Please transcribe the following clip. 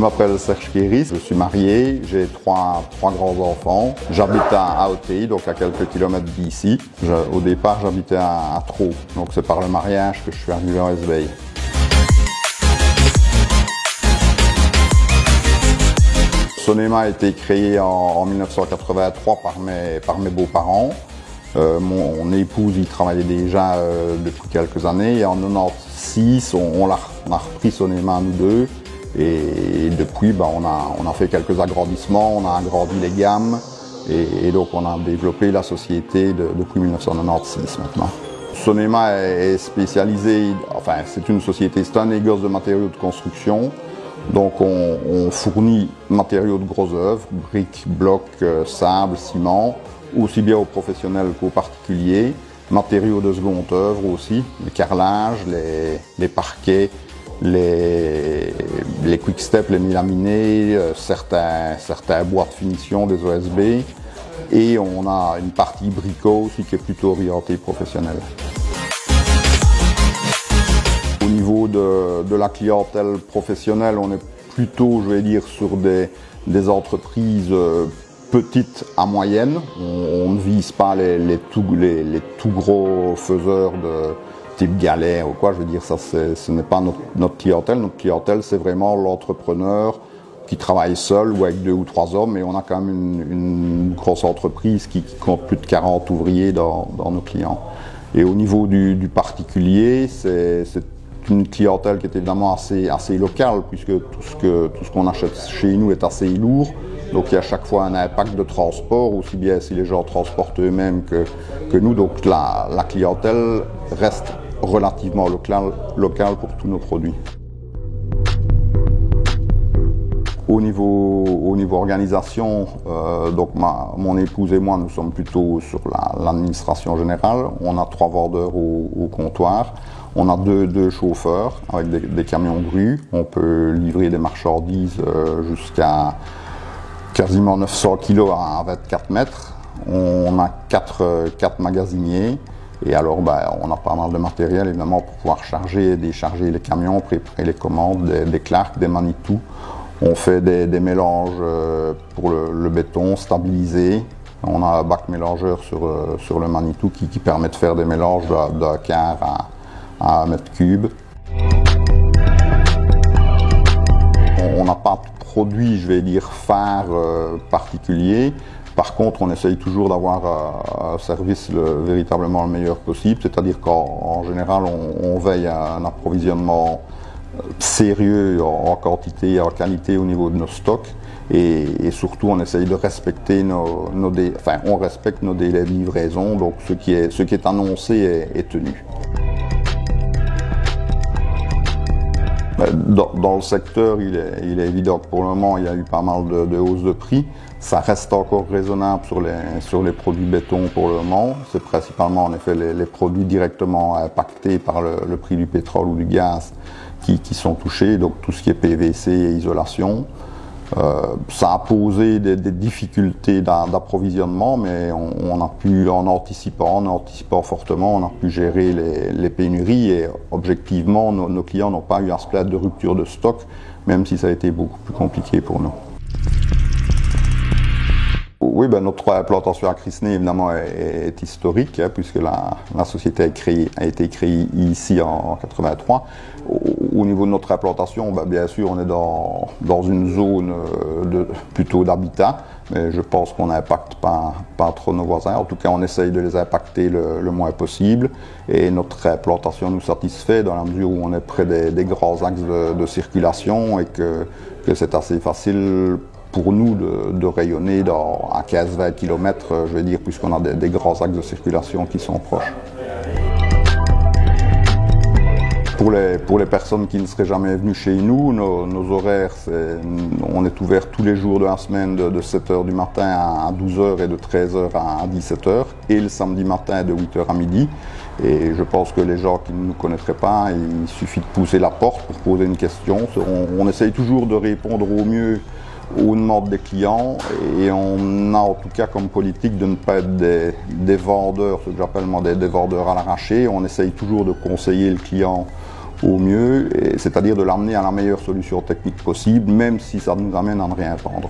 m'appelle Serge Kéris, je suis marié, j'ai trois grands-enfants. J'habite à Auteuil, donc à quelques kilomètres d'ici. Au départ, j'habitais à Traux, donc c'est par le mariage que je suis arrivé en Hesbaye. Sonema a été créé en 1983 par mes beaux-parents. Mon épouse y travaillait déjà depuis quelques années et en 1996 on a repris Sonema à nous deux et depuis on a fait quelques agrandissements, on a agrandi les gammes et donc on a développé la société depuis 1996 maintenant. Sonema est spécialisée, enfin c'est une société, c'est un négoce de matériaux de construction. Donc on fournit matériaux de gros œuvre, briques, blocs, sable, ciment, aussi bien aux professionnels qu'aux particuliers, matériaux de seconde œuvre aussi, le carrelage, les parquets, les quick step, les mélaminés, certains bois de finition, des OSB, et on a une partie bricot aussi qui est plutôt orientée professionnelle. Au niveau de la clientèle professionnelle, on est plutôt, je vais dire, sur des entreprises petites à moyennes. On ne vise pas les tout gros faiseurs de type Galet ou quoi. Je veux dire, ça, ce n'est pas notre clientèle. Notre clientèle, c'est vraiment l'entrepreneur qui travaille seul ou avec 2 ou 3 hommes. Et on a quand même une grosse entreprise qui compte plus de 40 ouvriers dans nos clients. Et au niveau du particulier, c'est une clientèle qui est évidemment assez locale, puisque tout ce qu'on achète chez nous est assez lourd. Donc il y a à chaque fois un impact de transport, aussi bien si les gens transportent eux-mêmes que nous. Donc la clientèle reste relativement locale pour tous nos produits. Au niveau organisation, donc mon épouse et moi, nous sommes plutôt sur l'administration générale. On a 3 vendeurs au comptoir. On a deux chauffeurs avec des camions grues. On peut livrer des marchandises jusqu'à quasiment 900 kg à 24 mètres. On a 4 magasiniers. Et alors, on a pas mal de matériel, évidemment, pour pouvoir charger et décharger les camions, préparer les commandes, des Clark, des Manitou. On fait des mélanges pour le béton stabilisé. On a un bac mélangeur sur le Manitou qui permet de faire des mélanges d'un quart à 1 mètre cube. On n'a pas de produit, je vais dire, phare particulier. Par contre, on essaye toujours d'avoir un service véritablement le meilleur possible, c'est-à-dire qu'en général, on veille à un approvisionnement sérieux en quantité et en qualité au niveau de nos stocks et surtout on essaye de respecter on respecte nos délais de livraison, donc ce qui est annoncé est tenu. Dans le secteur, il est évident que pour le moment, il y a eu pas mal de hausses de prix. Ça reste encore raisonnable sur les produits béton pour le moment. C'est principalement en effet les produits directement impactés par le prix du pétrole ou du gaz qui sont touchés, donc tout ce qui est PVC et isolation. Ça a posé des difficultés d'approvisionnement, mais en anticipant fortement, on a pu gérer les pénuries et objectivement, nos clients n'ont pas eu à se plaindre de rupture de stock, même si ça a été beaucoup plus compliqué pour nous. Oui, notre implantation à Crisnay, évidemment, est historique, puisque la société a été créée ici en 1983. Au niveau de notre implantation, bien sûr, on est dans une zone plutôt d'habitat, mais je pense qu'on n'impacte pas trop nos voisins. En tout cas, on essaye de les impacter le moins possible. Et notre implantation nous satisfait dans la mesure où on est près des grands axes de circulation et que c'est assez facile pour nous de rayonner à 15-20 km, je vais dire, puisqu'on a des grands axes de circulation qui sont proches. Pour les personnes qui ne seraient jamais venues chez nous, nos horaires, on est ouvert tous les jours de la semaine de 7h du matin à 12h et de 13h à 17h, et le samedi matin de 8h à midi. Et je pense que les gens qui ne nous connaîtraient pas, il suffit de pousser la porte pour poser une question. On essaye toujours de répondre au mieux aux demandes des clients et on a en tout cas comme politique de ne pas être des vendeurs, ce que j'appelle des vendeurs à l'arraché. On essaye toujours de conseiller le client au mieux, c'est-à-dire de l'amener à la meilleure solution technique possible, même si ça nous amène à ne rien vendre.